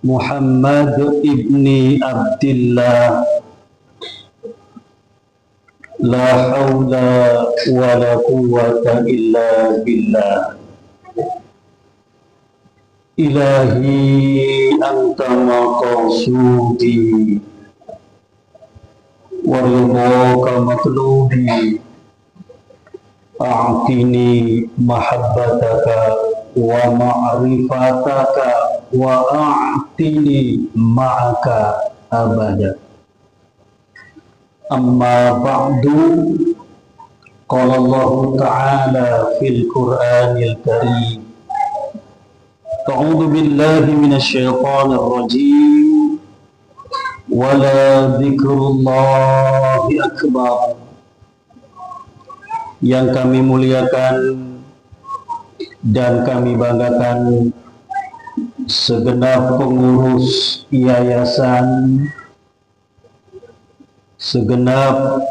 Muhammad ibni Abdillah, la hawla wa la quwwata illa billah. Ilahi anta maqsudi wa ridhaka matlubi, a'tini mahabbataka wa ma'rifataka wa a'tini ma'aka abada. Amma ba'du, qala Allah ta'ala fil Qur'anil Karim, a'udzu billahi minasy syaithanir rajim, wala dzikrullahi akbar. Yang kami muliakan dan kami banggakan segenap pengurus yayasan, segenap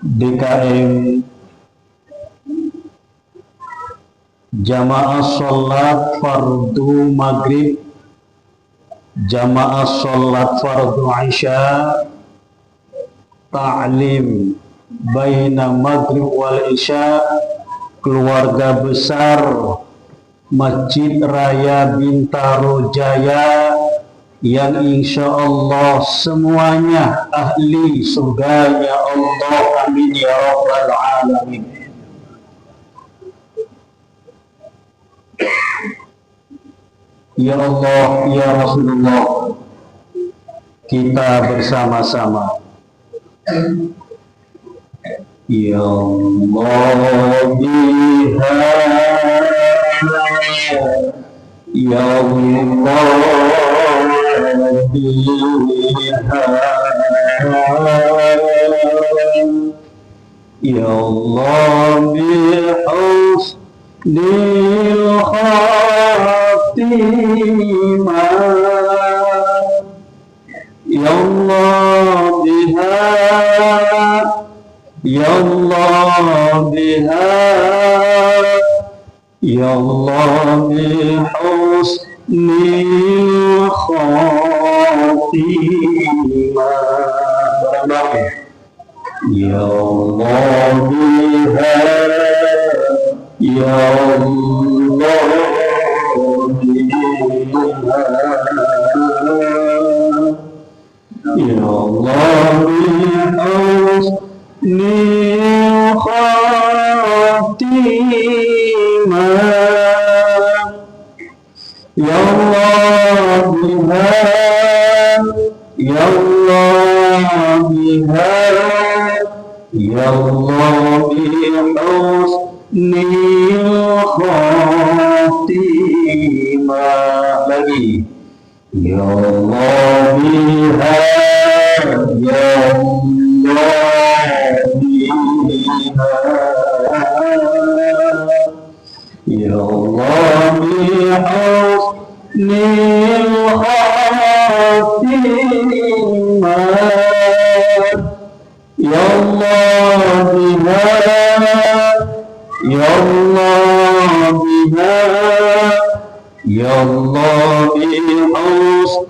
DKM, jamaah sholat fardu maghrib, jamaah sholat fardu isya, ta'lim baina maghrib wal isya, keluarga besar Masjid Raya Bintaro Jaya yang insya Allah semuanya ahli surganya Allah, amin ya rabbal alamin. Ya Allah, ya Rasulullah, kita bersama-sama. Ya Allah biha, ya Allah biha, ya Allah bihusnil khatimah, ya Allah biha, ya Allah biha, ya Allah bihusnil khatimah, ya Allah biha, ya Allah biha, ya Allah bihusnil khatimah, ya Allah biha, ya Allah biha, ya Allah bihusnil khatimah. Lagi, ya Allah biha, ya Allah biha, ya Allah bihusnil khatimah, ya Allah biha, ya Allah biha, ya Allah bihusnil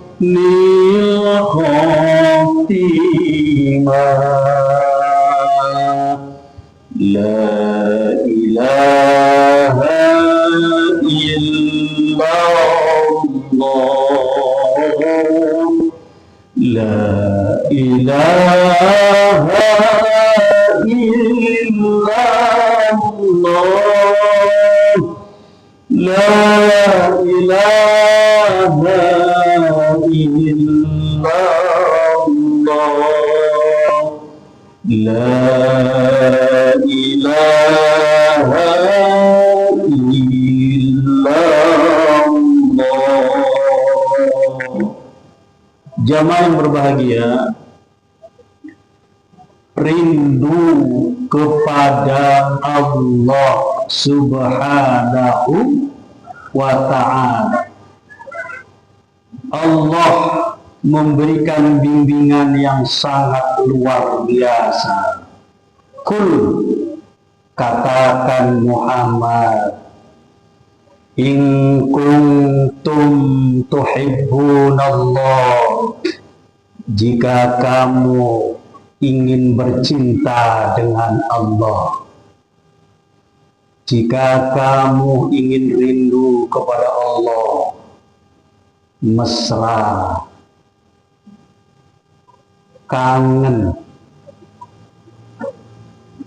khatimah. La ilaha illallah, la ilaha illallah, la ilaha illallah, la ilaha illallah. Jamaah yang berbahagia, rindu kepada Allah Subhanahu wa ta'ala. Allah memberikan bimbingan yang sangat luar biasa. Kul, katakan Muhammad, In kuntum tuhibbunallah, jika kamu ingin bercinta dengan Allah, jika kamu ingin rindu kepada Allah, mesra, kangen,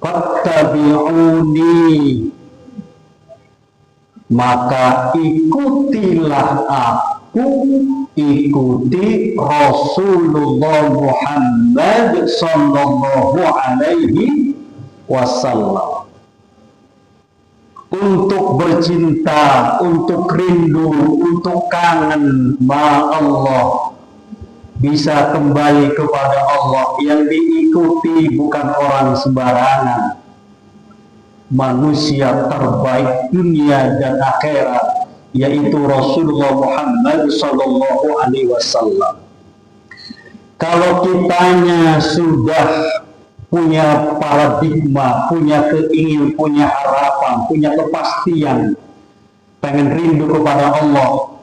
fattabi'uni, maka ikutilah aku, ikuti Rasulullah Muhammad sallallahu alaihi wasallam. Untuk bercinta, untuk rindu, untuk kangen sama Allah, bisa kembali kepada Allah. Yang diikuti bukan orang sembarangan, manusia terbaik dunia dan akhirat, yaitu Rasulullah Muhammad sallallahu alaihi wasallam. Kalau kitanya sudah punya paradigma, punya keinginan, punya harapan, punya kepastian, pengen rindu kepada Allah,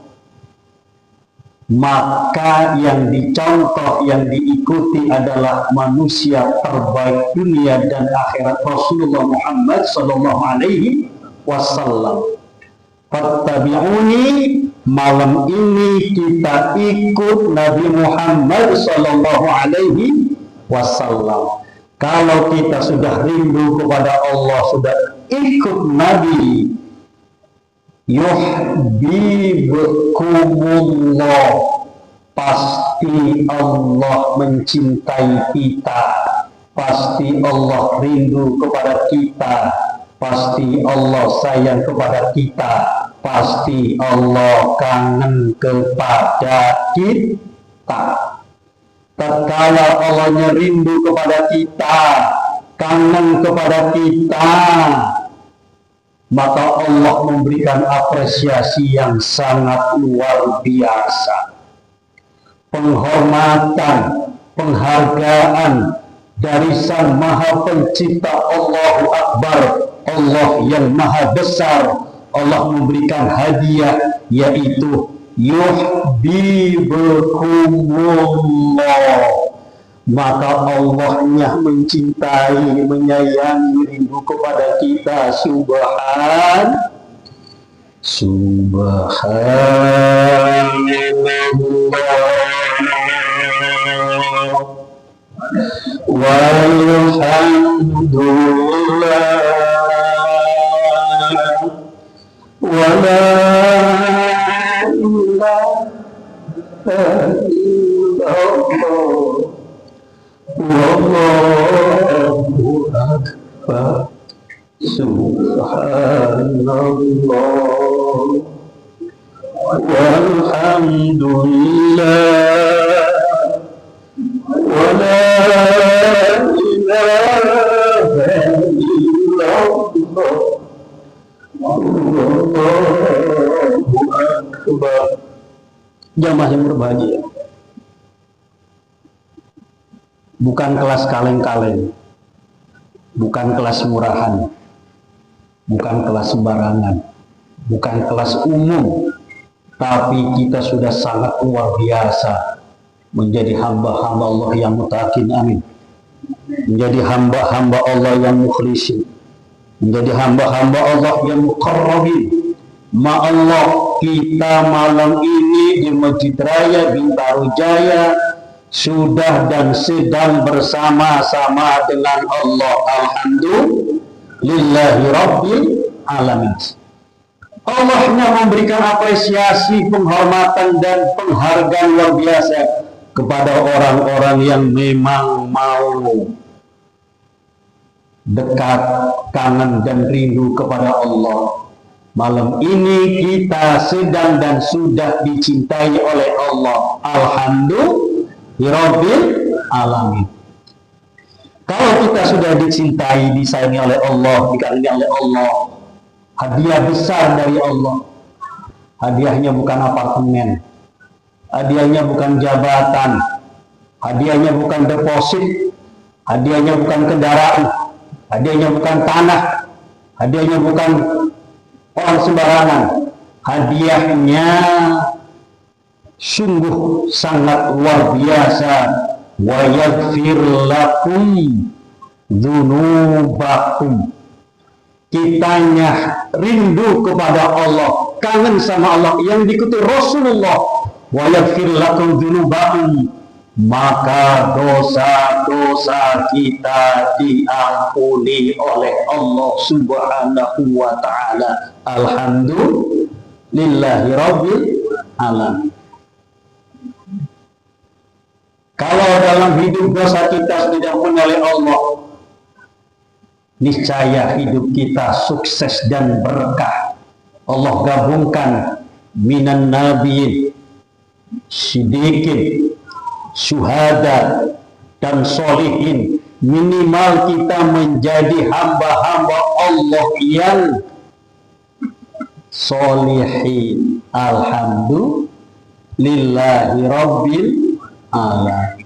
maka yang dicontoh, yang diikuti adalah manusia terbaik dunia dan akhirat, Rasulullah Muhammad sallallahu alaihi wasallam. Fattabi'uni, malam ini kita ikut Nabi Muhammad sallallahu alaihi wasallam. Kalau kita sudah rindu kepada Allah, sudah ikut Nabi, yuhibbukumullah, pasti Allah mencintai kita, pasti Allah rindu kepada kita, pasti Allah sayang kepada kita, pasti Allah kangen kepada kita. Tatkala Allahnya rindu kepada kita, kangen kepada kita, maka Allah memberikan apresiasi yang sangat luar biasa. Penghormatan, penghargaan dari Sang Maha Pencipta, Allahu Akbar, Allah yang Maha Besar. Allah memberikan hadiah, yaitu yuhibbukumullah, maka Allahnya mencintai, menyayangi, rindu kepada kita. Subhanallah walhamdulillah wala wallahu akbar. Subhanallah walhamdulillah wala ilaha illallah wallahu akbar. Jamaah yang berbahagia, bukan kelas kaleng-kaleng, bukan kelas murahan, bukan kelas sembarangan, bukan kelas umum, tapi kita sudah sangat luar biasa menjadi hamba-hamba Allah yang mutakin, amin, menjadi hamba-hamba Allah yang mukhlisin, menjadi hamba-hamba Allah yang muqarrabin. Allah, kita malam ini di Masjid Raya Bintaro Jaya sudah dan sedang bersama-sama dengan Allah. Alhamdulillahi Rabbil Alamin. Allahnya memberikan apresiasi, penghormatan dan penghargaan luar biasa kepada orang-orang yang memang mau dekat, kangen dan rindu kepada Allah. Malam ini kita sedang dan sudah dicintai oleh Allah. Alhamdulillahirabbil alamin. Kalau kita sudah dicintai, disayangi oleh Allah, dikasihi oleh Allah, hadiah besar dari Allah. Hadiahnya bukan apartemen, hadiahnya bukan jabatan, hadiahnya bukan deposit, hadiahnya bukan kendaraan, hadiahnya bukan tanah, hadiahnya bukan orang sembarangan. hadiahnya sungguh sangat luar biasa. Wa yaghfir lakum dzunubakum. Kitanya rindu kepada Allah, kangen sama Allah, yang diikuti Rasulullah. Wa yaghfir lakum dzunubakum, maka dosa-dosa kita diampuni oleh Allah Subhanahu wa ta'ala. Alhamdulillahi rabbil alamin. Kalau dalam hidup dosa kita sudah diampuni oleh Allah, niscaya hidup kita sukses dan berkah. Allah gabungkan minan nabiyyin, siddiqin, syuhada, dan sholihin. Minimal kita menjadi hamba-hamba Allah yang sholihin. Alhamdulillahi rabbil alamin.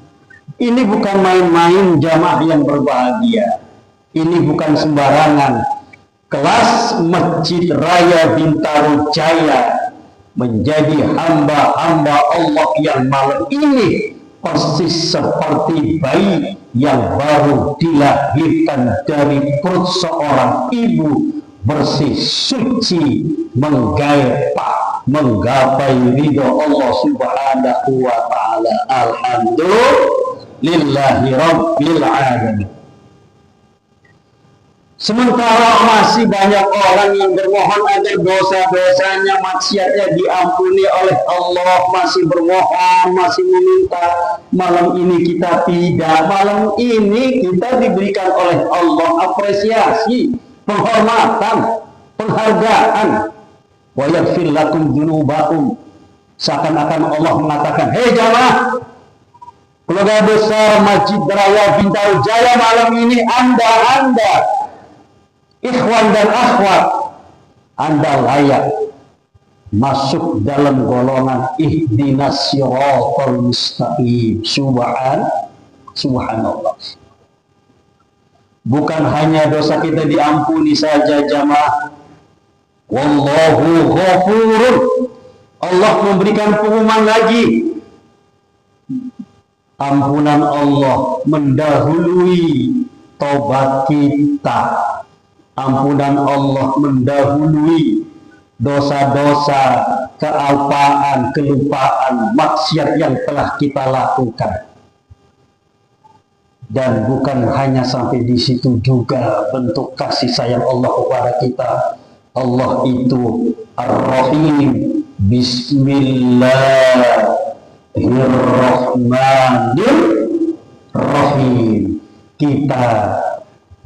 Ini bukan main-main jamaah yang berbahagia. Ini bukan sembarangan. Kelas Masjid Raya Bintaro Jaya menjadi hamba-hamba Allah yang malam ini persis seperti bayi yang baru dilahirkan dari perut seorang ibu, bersih, suci, menggapai ridho Allah Subhanahu wa ta'ala. Alhamdulillahi rabbil alamin. Sementara masih banyak orang yang bermohon agar dosa-dosanya, maksiatnya diampuni oleh Allah, masih bermohon, masih meminta. Malam ini kita tidak. Malam ini kita diberikan oleh Allah apresiasi, penghormatan, penghargaan. Wa yaghfir lakum dzunubakum. Seakan-akan Allah mengatakan, hei jamaah, keluarga besar Masjid Raya Bintaro Jaya, malam ini Anda ikhwan dan akhwat, Anda layak masuk dalam golongan ihdinas siratal mustaqim. Subhanallah. Bukan hanya dosa kita diampuni saja jamaah, wallahu ghafurun. Allah memberikan pengumuman lagi. Ampunan Allah mendahului tobat kita. Ampunan Allah mendahului dosa-dosa, kealpaan, kelupaan, maksiat yang telah kita lakukan. Dan bukan hanya sampai di situ, juga bentuk kasih sayang Allah kepada kita. Allah itu Ar-Rahim. Bismillahirrahmanirrahim. Kita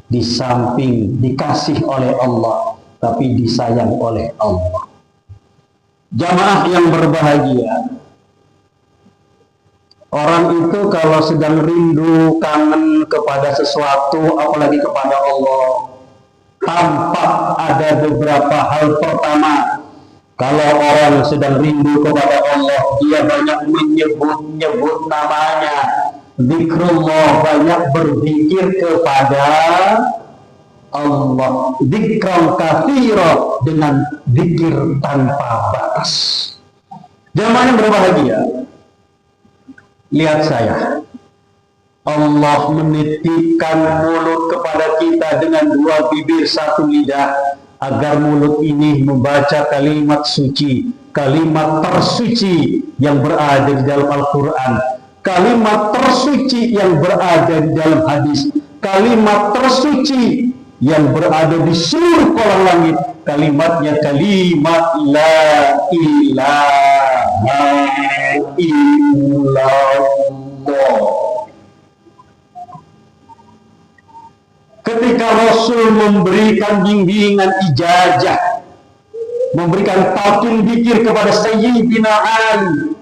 di samping dikasih oleh Allah, tapi disayang oleh Allah. Jamaah yang berbahagia, orang itu kalau sedang rindu, kangen kepada sesuatu, apalagi kepada Allah, tampak ada beberapa hal. Pertama, kalau orang sedang rindu kepada Allah, dia banyak menyebut namanya. Zikrullah, banyak berzikir kepada Allah. Zikran katsira, dengan zikir tanpa batas. Jamaah yang berbahagia, lihat saya. Allah menitipkan mulut kepada kita dengan dua bibir, satu lidah, agar mulut ini membaca kalimat suci, kalimat tersuci yang berada di dalam Al-Quran, kalimat tersuci yang berada di dalam hadis, kalimat tersuci yang berada di seluruh kolam langit. Kalimatnya kalimat la ilaha illallah. Ketika Rasul memberikan bimbingan ijazah, memberikan talqin zikir kepada Sayyidina Ali,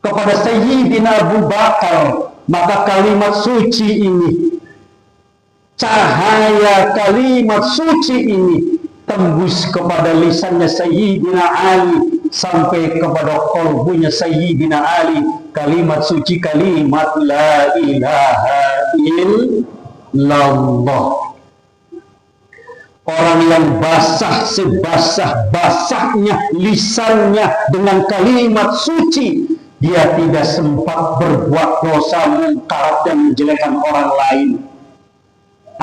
kepada Sayyidina Abu Bakar, maka kalimat suci ini, cahaya kalimat suci ini tembus kepada lisannya Sayyidina Ali sampai kepada qalbunya Sayyidina Ali. Kalimat suci, kalimat la ilaha illallah. Orang yang basah sebasah-basahnya lisannya dengan kalimat suci, dia tidak sempat berbuat dosa mungkar dan menjelekkan orang lain.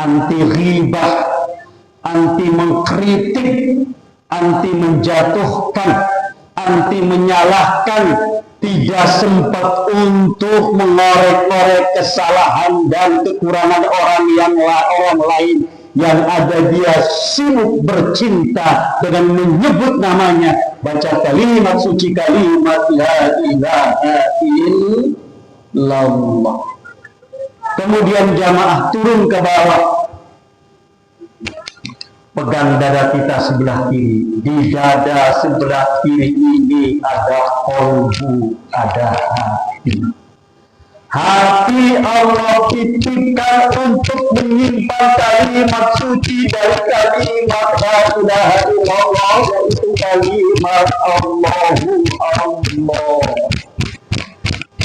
Anti ghibah, anti mengkritik, anti menjatuhkan, anti menyalahkan, tidak sempat untuk mengorek-ngorek kesalahan dan kekurangan orang lain. Yang ada dia sibuk bercinta dengan menyebut namanya, baca kalimat suci, kalimat la ilaha illallah. Kemudian jamaah turun ke bawah, pegang dada kita sebelah kiri. Di dada sebelah kiri ini ada kolbu, ada hati. Hati Allah titipkan untuk menyimpan kalimat suci dari kalimat la ilaha illallah, yaitu kalimat Allahu Allah.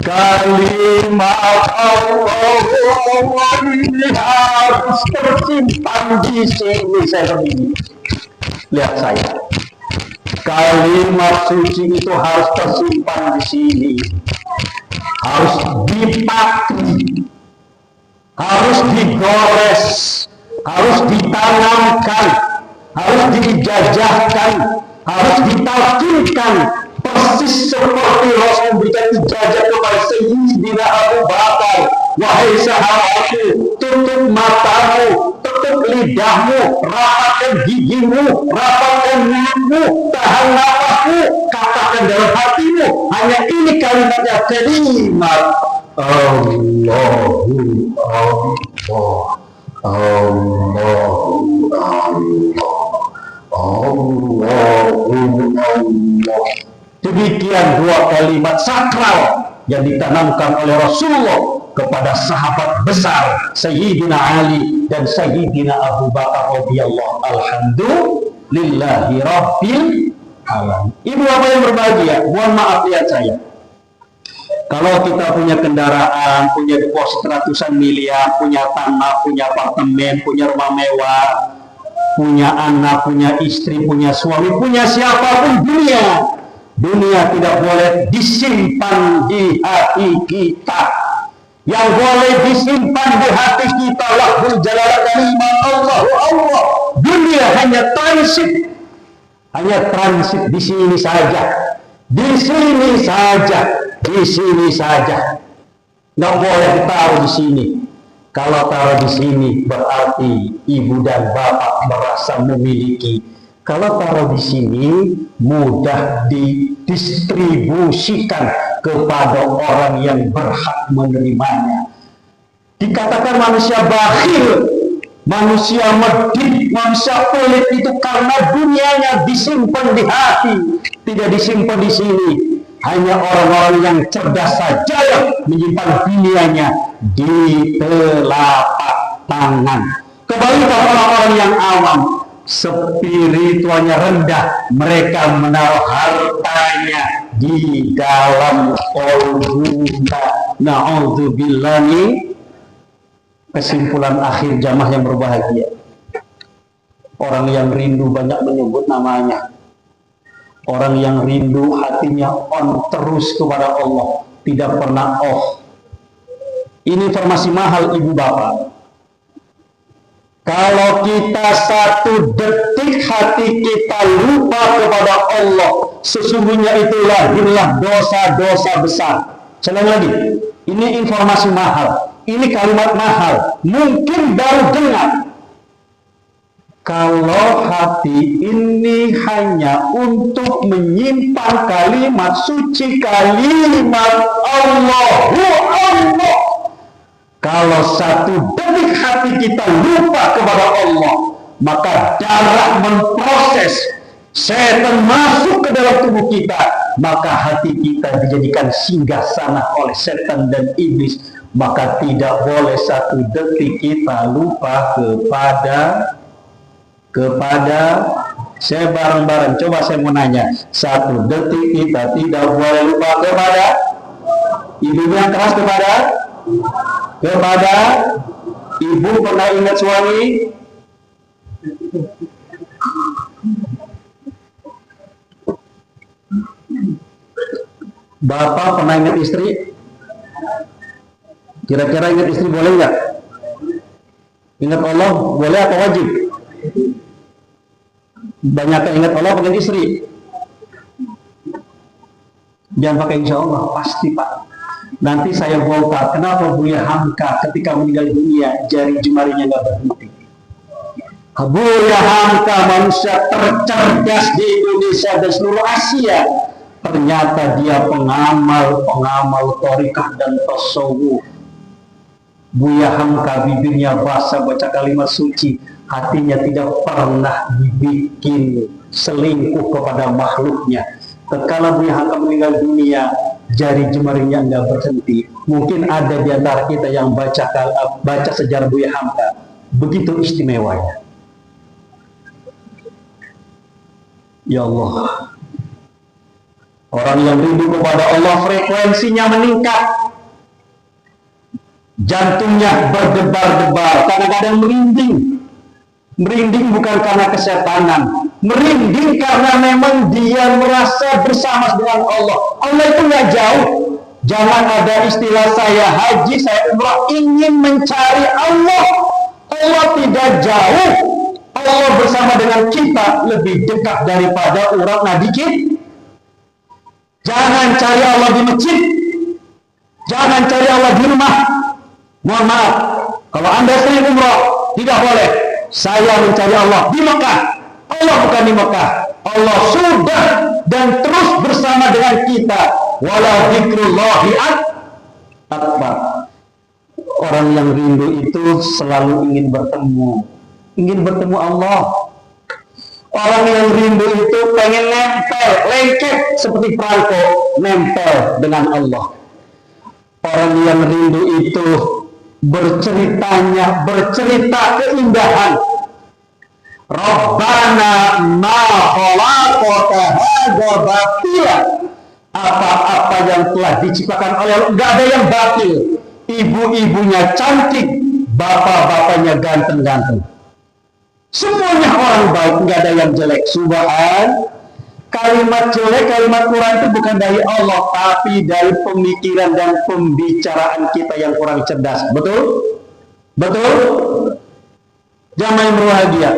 Kalimat Allah ini harus tersimpan di sini. Saya begini, lihat saya. Kalimat suci itu harus tersimpan di sini, harus dipakai, harus digores, harus ditanamkan, harus dijajahkan, harus ditalkinkan, persis seperti Rasul memberikan ijazah kepada Sayyidina Abu Bakar. Wahai sahabatku, tutup matamu, tutup lidahmu, rapatkan gigimu, rapatkan mulutmu, tahan nafasmu, katakan dalam hatimu, hanya ini kalimatnya, kalimat Allahu Allah, Allahu Allah, Allahu Allah. Demikian dua kalimat sakral yang ditanamkan oleh Rasulullah kepada sahabat besar Sayyidina Ali dan Sayyidina Abu Bakar radhiyallahu alhamdulillahi rabbil alamin. Ibu bapak yang berbahagia, mohon maaf lihat saya. Kalau kita punya kendaraan, punya deposit ratusan miliar, punya tanah, punya apartemen, punya rumah mewah, punya anak, punya istri, punya suami, punya siapapun dunia tidak boleh disimpan di hati kita. Yang boleh disimpan di hati kita lahul jalalah kalimat Allahu Allah. Dunia hanya transit di sini saja, di sini saja, di sini saja. Nggak boleh ditaruh di sini. Kalau taruh di sini berarti ibu dan bapak merasa memiliki. Kalau taruh di sini mudah didistribusikan kepada orang yang berhak menerimanya. Dikatakan manusia bakhil, manusia medit, manusia pelit itu karena dunianya disimpan di hati, tidak disimpan di sini. Hanya orang-orang yang cerdas saja yang menyimpan dunianya di telapak tangan. Kebalikan orang-orang yang awam, spiritualnya rendah, mereka menaruh hartanya di dalam kolbunya. Na'udzubillahi. Kesimpulan akhir jamaah yang berbahagia, orang yang rindu banyak menyebut namanya, orang yang rindu hatinya on terus kepada Allah, tidak pernah off. Ini informasi mahal ibu bapak. Kalau kita satu detik hati kita lupa kepada Allah, sesungguhnya itu lahirlah dosa-dosa besar. Sekali lagi, ini informasi mahal, ini kalimat mahal, mungkin baru dengar. Kalau hati ini hanya untuk menyimpan kalimat suci, kalimat Allahu Allah, kalau satu detik hati kita lupa kepada Allah, maka darah memproses, setan masuk ke dalam tubuh kita, maka hati kita dijadikan singgasana oleh setan dan iblis. Maka tidak boleh satu detik kita lupa kepada saya bareng-bareng. Coba saya mau nanya, satu detik kita tidak boleh lupa kepada ibunya keras, kepada ibu. Pernah ingat suami? Bapak pernah ingat istri? Kira-kira ingat istri boleh nggak? Ingat Allah boleh atau wajib? Banyak ingat Allah pengen istri. Jangan pakai insya Allah, pasti Pak. Nanti saya bongkar kenapa Buya Hamka ketika meninggal dunia jari jemarinya nggak berhenti. Buya Hamka manusia tercerdas di Indonesia dan seluruh Asia. Ternyata dia pengamal thorikah dan tasawuf. Buya Hamka bibirnya basah baca kalimat suci, hatinya tidak pernah dibikin selingkuh kepada makhluknya. Tatkala Buya Hamka meninggal dunia, jari jemarinya enggak berhenti. Mungkin ada di antara kita yang baca sejarah Buya Hamka, begitu istimewanya. Ya Allah, orang yang rindu kepada Allah frekuensinya meningkat, jantungnya berdebar-debar, kadang-kadang merinding. Merinding bukan karena kesetanan, merinding karena memang dia merasa bersama dengan Allah. Allah itu nggak jauh. Jangan ada istilah saya haji, saya umrah, ingin mencari Allah. Allah tidak jauh. Allah bersama dengan kita lebih dekat daripada urat nadi kita. Jangan cari Allah di masjid, jangan cari Allah di rumah. Mohon maaf, kalau Anda sering umrah, tidak boleh. Saya mencari Allah di Mekah. Allah bukan di Mekah. Allah sudah dan terus bersama dengan kita. Wala dzikrullahi akbar. Orang yang rindu itu selalu ingin bertemu Allah. Orang yang rindu itu pengen nempel, lengket seperti perangko, nempel dengan Allah. Orang yang rindu itu bercerita keindahan. Rabbana ma khalaqta hadza batila. Apa-apa yang telah diciptakan oleh Allah, enggak ada yang batil. Ibu-ibunya cantik, bapak-bapaknya ganteng-ganteng. Semuanya orang baik, enggak ada yang jelek. Subhan. Kalimat jelek, kalimat kurang itu bukan dari Allah, tapi dari pemikiran dan pembicaraan kita yang kurang cerdas. Betul? Betul? Jangan main berbahagia.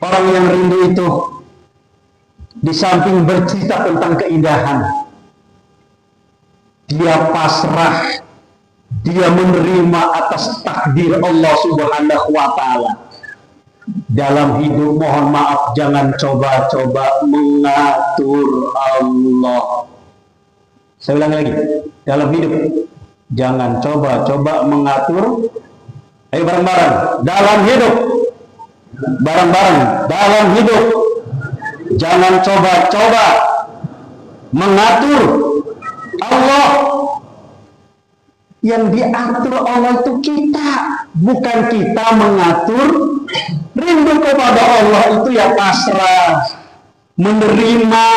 Orang yang rindu itu di samping bercerita tentang keindahan, dia pasrah, dia menerima atas takdir Allah Subhanahu wa Ta'ala. Dalam hidup, mohon maaf, jangan coba-coba mengatur Allah. Saya ulang lagi, dalam hidup jangan coba-coba mengatur. Ayo bareng-bareng, dalam hidup, bareng-bareng, dalam hidup jangan coba-coba mengatur Allah. Yang diatur Allah itu kita, bukan kita mengatur. Rindu kepada Allah itu ya pasrah, menerima,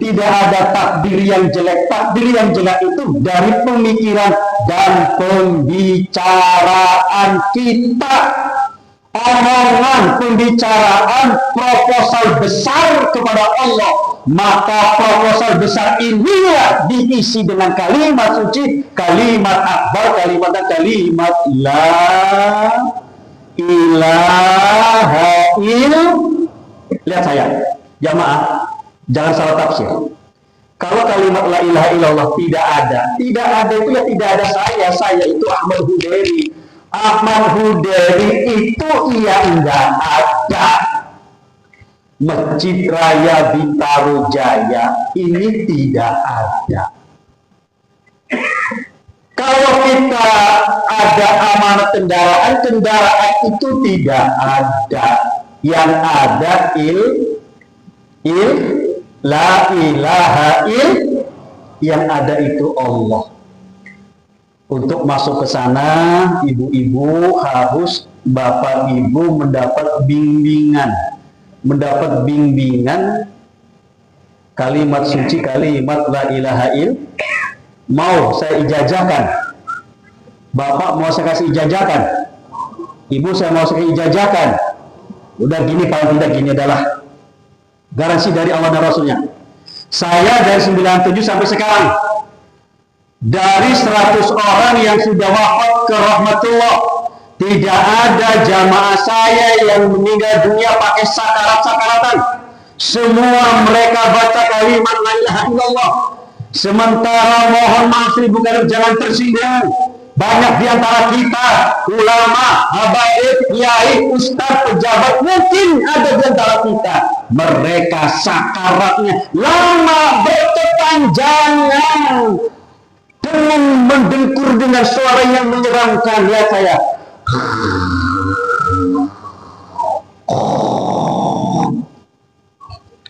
tidak ada takdir yang jelek. Takdir yang jelek itu dari pemikiran dan pembicaraan kita. Omongan, pembicaraan, proposal besar kepada Allah. Maka proposal besar inilah diisi dengan kalimat suci, kalimat akbar, kalimat la ilaha lihat saya, jamaah, jangan salah tafsir. Kalau kalimat la ilaha illallah tidak ada itu ya tidak ada saya itu Ahmad Huderi. Ahmad Huderi itu ia enggak ada. Masjid Raya Bintaro Jaya ini tidak ada. Kalau kita ada amanat kendaraan itu tidak ada. Yang ada la ilaha yang ada itu Allah. Untuk masuk ke sana, ibu-ibu harus, bapak ibu mendapat bimbingan kalimat suci, kalimat la ilaha mau saya ijazahkan. Bapak mau saya kasih ijazahkan, ibu saya mau saya ijazahkan. Udah gini, paling tidak gini adalah garansi dari Allah dan Rasulnya. Saya dari 97 sampai sekarang, dari 100 orang yang sudah wafat ke rahmatullah, tidak ada jamaah saya yang meninggal dunia pakai sakarat-sakaratan. Semua mereka baca kalimat la ilaha illallah. Sementara mohon maaf Ibu Karim, jangan tersinggung. Banyak di antara kita, ulama, habaib, kiai, ustaz, pejabat, mungkin ada di antara kita. Mereka sakaratnya lama berkepanjangan dengan mendengkur dengan suara yang menyeramkan. Lihat saya.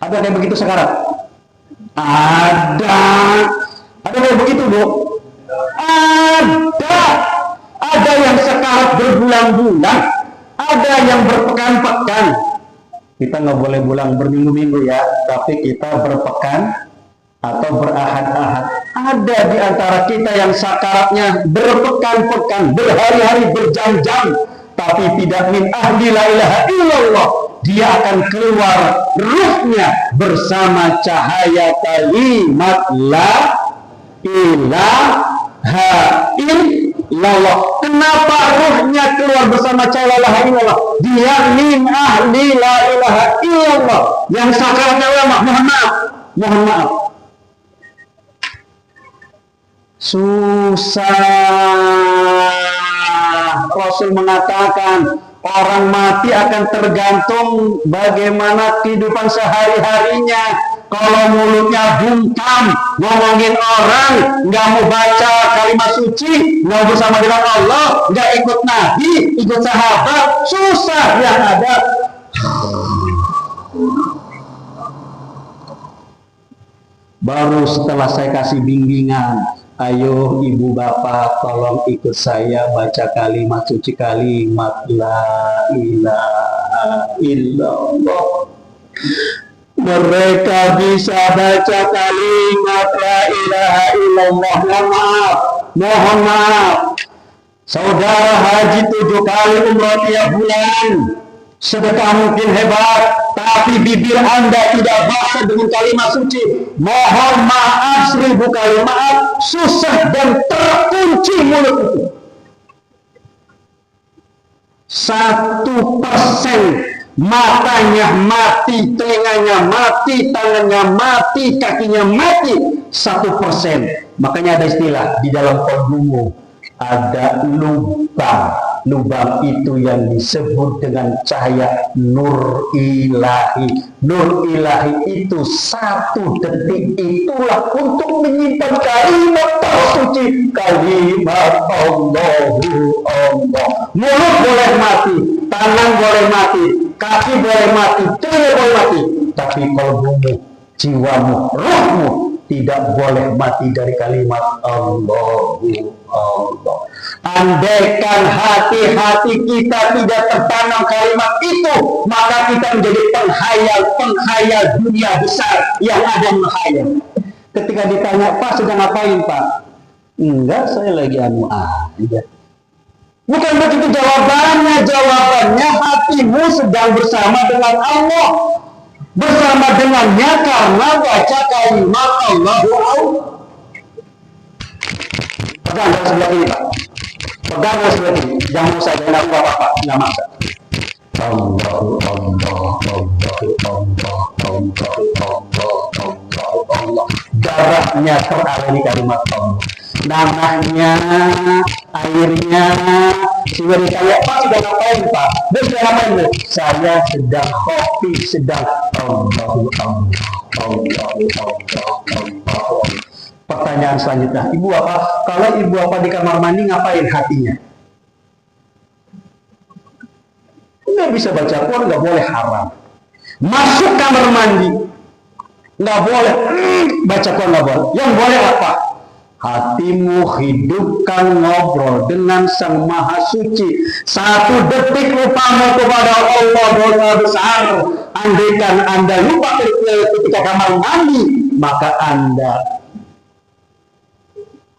Ada kayak begitu sakarat? Ada. Ada kayak begitu, Bu? Ada yang sekarat berbulan-bulan, ada yang berpekan-pekan. Kita nggak boleh pulang berminggu-minggu ya, tapi kita berpekan atau berahad-ahad. Ada di antara kita yang sakaratnya berpekan-pekan, berhari-hari, berjam-jam, tapi tidak min ahli la ilaha illallah. Dia akan keluar ruhnya bersama cahaya kalimat la ilaha illallah. Kenapa ruhnya keluar bersama cahaya la ilaha illallah? Dia min ahli la ilaha illallah. Yang sakaratnya ulama, mohon maaf. Susah. Rasul mengatakan orang mati akan tergantung bagaimana kehidupan sehari-harinya. Kalau mulutnya bungkam, ngomongin orang, nggak mau baca kalimat suci, nggak bersama dengan Allah, nggak ikut Nabi, ikut sahabat, susah yang ada. Baru setelah saya kasih bimbingan, ayo ibu bapak tolong ikut saya baca kalimat suci, kalimat la ilaha illallah. Mereka bisa baca kalimat la ilaha illallah. Mohon maaf. Saudara haji 7 kali umrah tiap bulan, sedekah mungkin hebat, tapi bibir Anda tidak basah dengan kalimat suci. Mohon maaf 1000 kali maaf, susah dan terkunci mulut itu. 1% matanya mati, telinganya mati, tangannya mati, kakinya mati. 1%. Makanya ada istilah di dalam kolbumu ada lubang. Lubang itu yang disebut dengan cahaya nur ilahi. Nur ilahi itu 1 detik itulah untuk menyimpan kalimat suci, kalimat Allahu Allah. Mulut boleh mati, tangan boleh mati, kaki boleh mati, telinga boleh mati, tapi kolbumu, jiwamu, rohmu tidak boleh mati dari kalimat Allahu Allah. Andaikan hati-hati kita tidak tertanam kalimat itu, maka kita menjadi penghayal dunia besar yang ada menghayal. Ketika ditanya, Pak sedang ngapain Pak? Enggak, saya lagi aja. Bukan begitu jawabannya. Jawabannya hatimu sedang bersama dengan Allah, bersama dengannya karena baca kalimat Allahu Allah. Pegang dari sebelah ini Pak. Pegang dari sebelah ini. Jangan usah jangan apa-apa. Nggak maksa. Allahu Allah, Allahu Allah, Allahu Allah. Darahnya teraliri kalimat Allah. Namanya, airnya. Sudah ditanya, Pak sudah ngapain Pak? Dia sudah ngapain? Saya sedang kopi, sedang Allahu Allah, Allahu Allah, Allahu. Pertanyaan selanjutnya, Ibu apa? Kalau Ibu apa di kamar mandi ngapain hatinya? Nggak bisa baca Quran, nggak boleh, haram. Masuk kamar mandi, nggak boleh baca Quran, nggak boleh. Yang boleh apa? Hatimu hidupkan ngobrol dengan Sang Maha Suci. 1 detik lupamu kepada Allah dosa besar. Andaikan Anda lupa ketika kamar mandi, maka Anda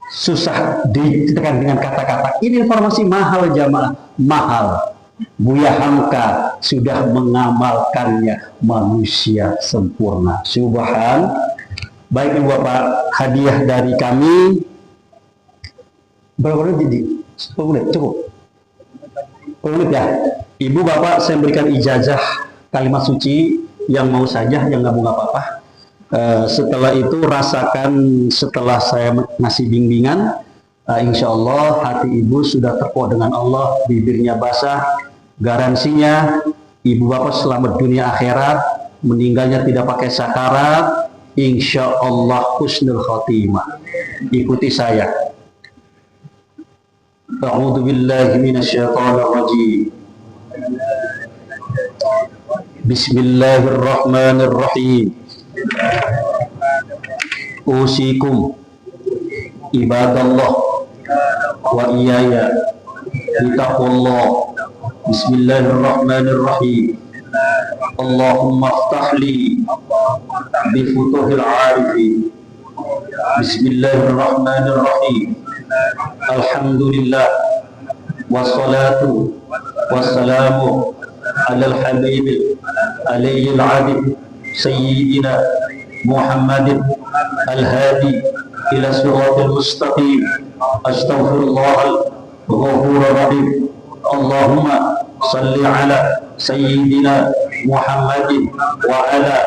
susah ditekan dengan kata-kata. Ini informasi mahal jamaah, mahal. Buya Hamka sudah mengamalkannya, manusia sempurna. Baik Ibu Bapak, hadiah dari kami berapa menit jadi? 10 menit cukup? 10 menit ya. Ibu Bapak, saya berikan ijazah kalimat suci, yang mau saja, yang nggak mau nggak apa-apa. Setelah itu rasakan, setelah saya ngasih bimbingan, insya Allah hati ibu sudah terpok dengan Allah, bibirnya basah, garansinya ibu bapak selamat dunia akhirat, meninggalnya tidak pakai sakarat, insya Allah husnul khotimah. Ikuti saya. A'udzu billahi minasyaitonir rajim. Bismillahirrahmanirrahim. Usikum ibadallah wa iyaya bitaqwallah. Bismillahirrahmanirrahim. Allahumma aftah li bifutuhil arifin. Bismillahirrahmanirrahim. Alhamdulillah wassalatu wassalamu alal habib aliyil adib sayyidina Muhammadin al-hadi ila siratil mustaqim. Astaghfirullahal ghafurur rahim. Allahumma salli ala sayyidina Muhammadin wa ala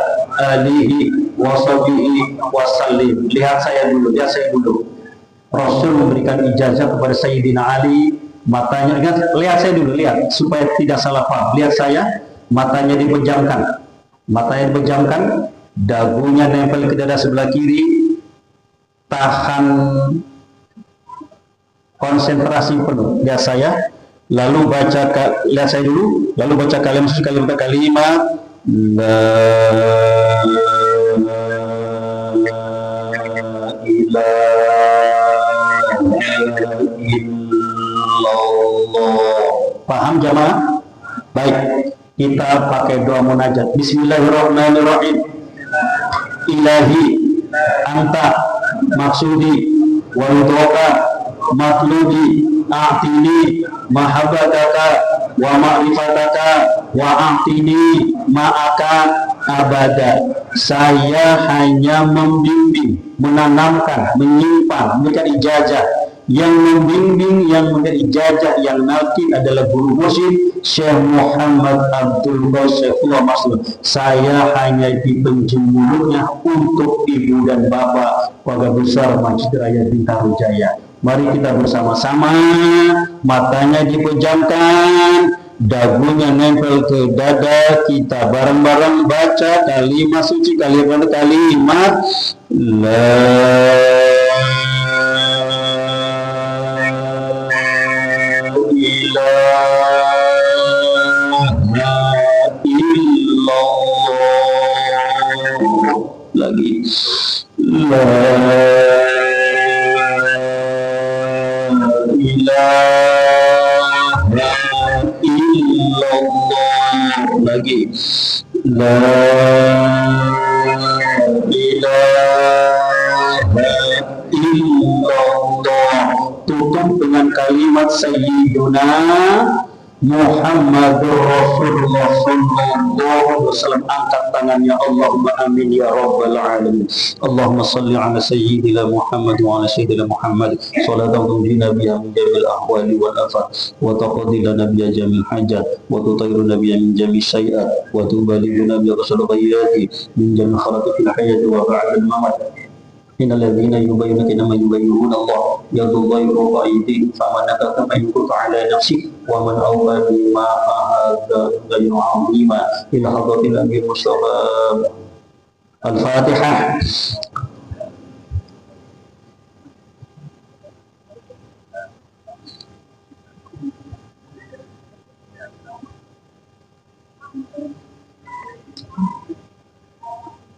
alihi wa sahbihi wa sallim. Lihat saya dulu. Rasul memberikan ijazah kepada Sayyidina Ali, matanya, lihat saya dulu, lihat supaya tidak salah paham. Lihat saya, matanya dipejamkan, dagunya nempel ke dada sebelah kiri, tahan konsentrasi penuh. Lihat saya, lalu baca, lihat saya dulu, lalu baca kalimat la ilaha illallah. Paham jamaah? Baik, kita pakai doa munajat. Bismillahirrahmanirrahim. Ilahi anta maksudi wa ridhoka matlubi a'tini mahabbataka wa ma'rifataka wa a'tini ma'aka abada. Saya hanya membimbing, menanamkan, menyimpan, memberikan ijazah. Yang membimbing, yang memberi ijazah, yang nalkin adalah guru musyid Syekh Muhammad Abdul Qasim Maslum. Saya hanya dipenjung mulutnya untuk ibu dan bapak keluarga besar Masjid Raya Bintaro Jaya. Mari kita bersama-sama, matanya dipejamkan, dagunya nempel ke dada, kita bareng-bareng baca kalimat suci, kalimat la lagi la ilaha illallah, lagi la ilaha illallah. Tutup dengan kalimat sayyiduna Muhammadur Rasulullah sallallahu alaihi wasallam. Angkat tangannya, Allahumma amin ya rabbal alamin. Allahumma salli ala sayyidina Muhammad wa ala sayyidina Muhammad salatan tunjina biha min jamil ahwali wal afat wa taqdi lana biha jamil hajat wa tutahhiruna biha min jamil sayiat wa tubalighuna biha rasul ghayrati min jamil kharati fil hayati wa ba'da al mamat. Innal ladzina yubayyinuna innama yubayyinuna Allah yadullahi fawqa aydihim faman nakatha falyuqta ala nafsihi wa man awfa bima ahada ghayru 'azima ila hadratil amir mustafa. Al-Fatihah.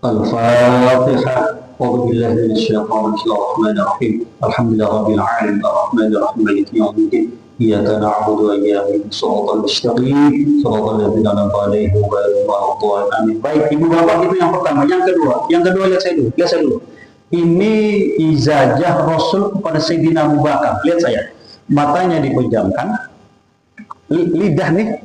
Al-Fatihah. أعوذ بالله من الشيطان الرجيم. الرحمن الرحيم الحمد لله رب العالمين الرحمن الرحيم مالك يوم الدين إياك نعبد وإياك نستعين صراط المستقيم صراط الذين أنعمت عليهم غير المغضوب عليهم. Baik ibu bapak, itu yang pertama. Yang kedua lihat saya dulu. Ini ijazah Rasul kepada Sayyidina Abu Bakar. Lihat saya, matanya dipejamkan, lidah nih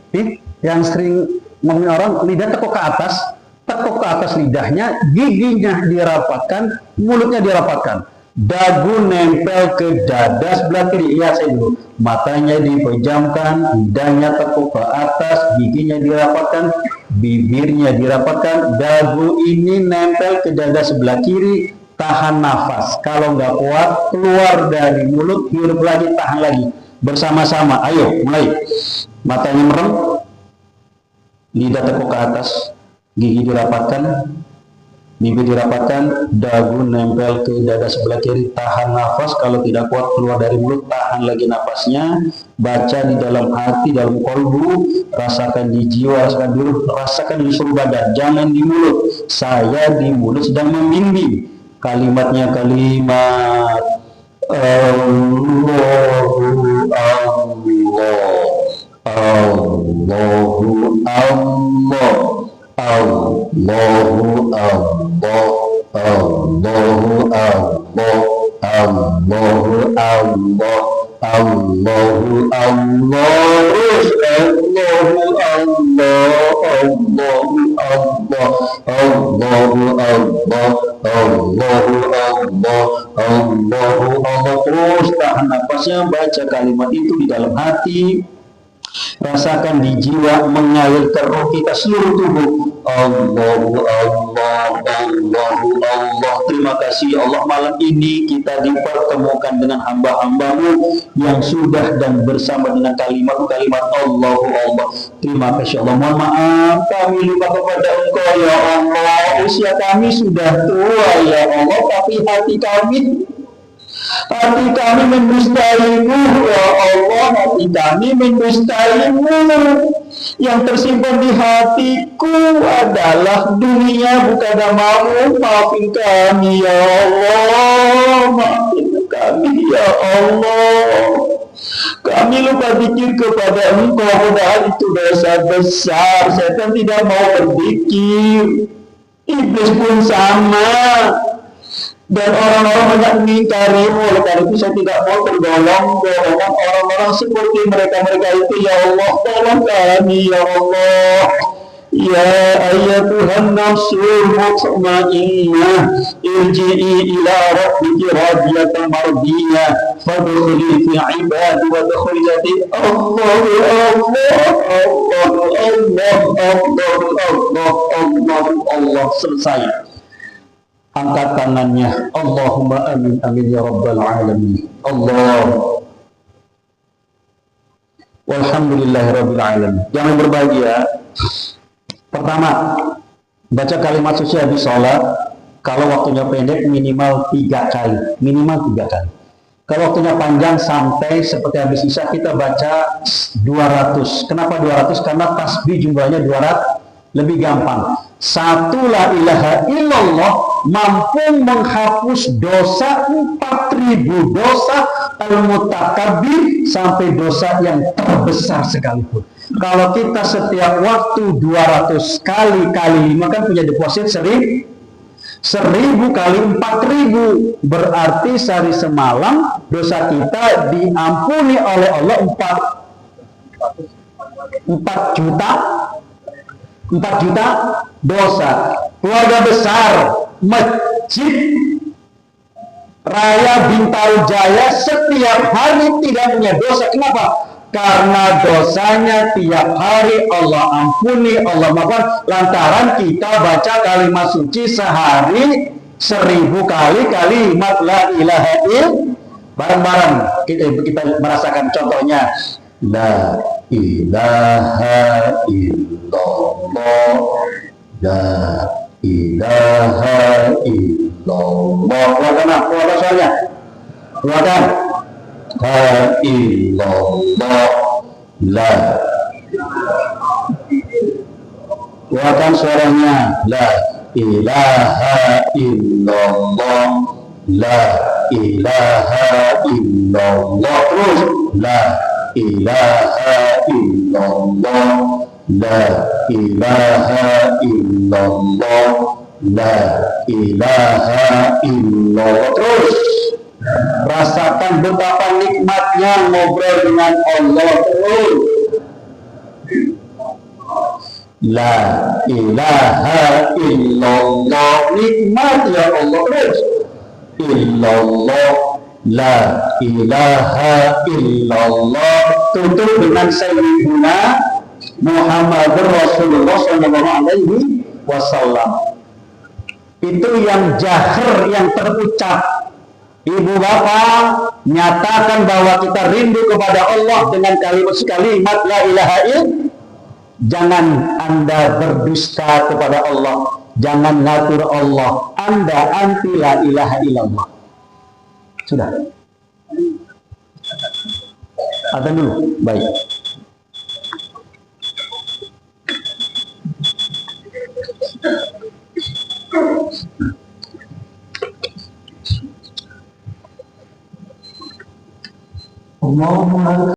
yang sering ngomongin orang, lidah tekuk ke atas, tek tekuk ke atas lidahnya, giginya dirapatkan, mulutnya dirapatkan, dagu nempel ke dada sebelah kiri. Iya, saya dulu. Matanya dipejamkan, lidahnya tekuk ke atas, giginya dirapatkan, bibirnya dirapatkan, dagu ini nempel ke dada sebelah kiri. Tahan nafas. Kalau nggak kuat, keluar dari mulut, hirup lagi, tahan lagi. Bersama-sama. Ayo, mulai. Matanya merem, lidah tekuk ke atas, gigi dirapatkan, bibir dirapatkan, dagu nempel ke dada sebelah kiri, tahan nafas. Kalau tidak kuat keluar dari mulut, tahan lagi nafasnya. Baca di dalam hati, dalam kolbu, rasakan di jiwa, rasakan di ruh, rasakan di seluruh badan, jangan di mulut. Saya di mulut sedang membimbing. Kalimatnya kalimat Allahu Allah, Allahu Allah, Allahu Allah, Allahu Allah, Allahu Allah, Allahu Allah, Allahu Allah, Allahu Allah, Allahu Allah, Allahu Allah, Allahu Allah. Terus tahan nafasnya, baca kalimat itu di dalam hati, rasakan di jiwa, mengalir ke roh kita seluruh tubuh. Allahu Allah, Allahu Allah. Terima kasih Allah, malam ini kita dipertemukan dengan hamba-hambamu yang sudah dan bersama dengan kalimat-kalimat Allahu Allah. Terima kasih Allah. Mohon maaf kami lupa kepada Engkau ya Allah. Usia kami sudah tua ya Allah, tapi hati kami mendustaimu ya Allah, hati kami mendustaimu. Yang tersimpan di hatiku adalah dunia, bukan namamu. Maafin kami ya Allah, maafin kami ya Allah. Kami lupa zikir kepada Engkau, padahal itu dosa besar. Setan tidak mau berzikir, iblis pun sama. Dan orang-orang banyak mengingkarimu. Oleh karena itu saya tidak mau tergolong golongan orang-orang seperti mereka-mereka itu. Ya Allah, tolong kami ya Allah. Ya ayyatuhan nafsul mutmainnah, irji'i ila rabbiki radiyatan mardiyah, fadkhuli fi ibadi wa dkhuli jannati. Allah Allah Allah Allah Allah Allah Allah. Selesai. Angkat tangannya. Allahumma amin amin ya rabbal alamin. Allah. Walhamdulillahi rabbil alamin. Jangan berbahagia. Pertama, baca kalimat suci habis sholat. Kalau waktunya pendek minimal 3 kali. Minimal 3 kali. Kalau waktunya panjang sampai seperti habis isya kita baca 200. Kenapa 200? Karena tasbih jumlahnya 200 lebih gampang. Satu la ilaha illallah mampu menghapus dosa 4.000 dosa al-mutakabbir sampai dosa yang terbesar sekalipun. Kalau kita setiap waktu 200 kali 5 kan punya deposit 1.000 kali 4.000, berarti sehari semalam dosa kita diampuni oleh Allah 4 juta dosa. Keluarga besar Masjid Raya Bintaro Jaya setiap hari tidak punya dosa. Kenapa? Karena dosanya tiap hari Allah ampuni, Allah maafkan, lantaran kita baca kalimat suci sehari 1000 kali kalimat la ilaha illallah. Bareng-bareng kita merasakan contohnya. La ilaha illallah, la ilaha illallah. Keluarkan soalnya. Keluarkan. La illallah, la. Keluarkan suaranya. La ilaha illallah, la ilaha illallah. Terus. La ilaha illallah, la ilaha illallah, la ilaha illallah. Terus rasakan betapa nikmatnya ngobrol dengan Allah. Terus La ilaha illallah. Nikmat ya Allah. Illallah. La ilaha illallah. Tutup dengan Sayyidina Muhammad Rasulullah sallallahu alaihi wasallam. Itu yang jahar, yang terucap. Ibu bapak, nyatakan bahwa kita rindu kepada Allah dengan kalimat la ilaha illallah. Jangan Anda berdusta kepada Allah, jangan ngatur Allah, Anda anti la ilaha illallah. Sudah. Ada dulu, baik. Allah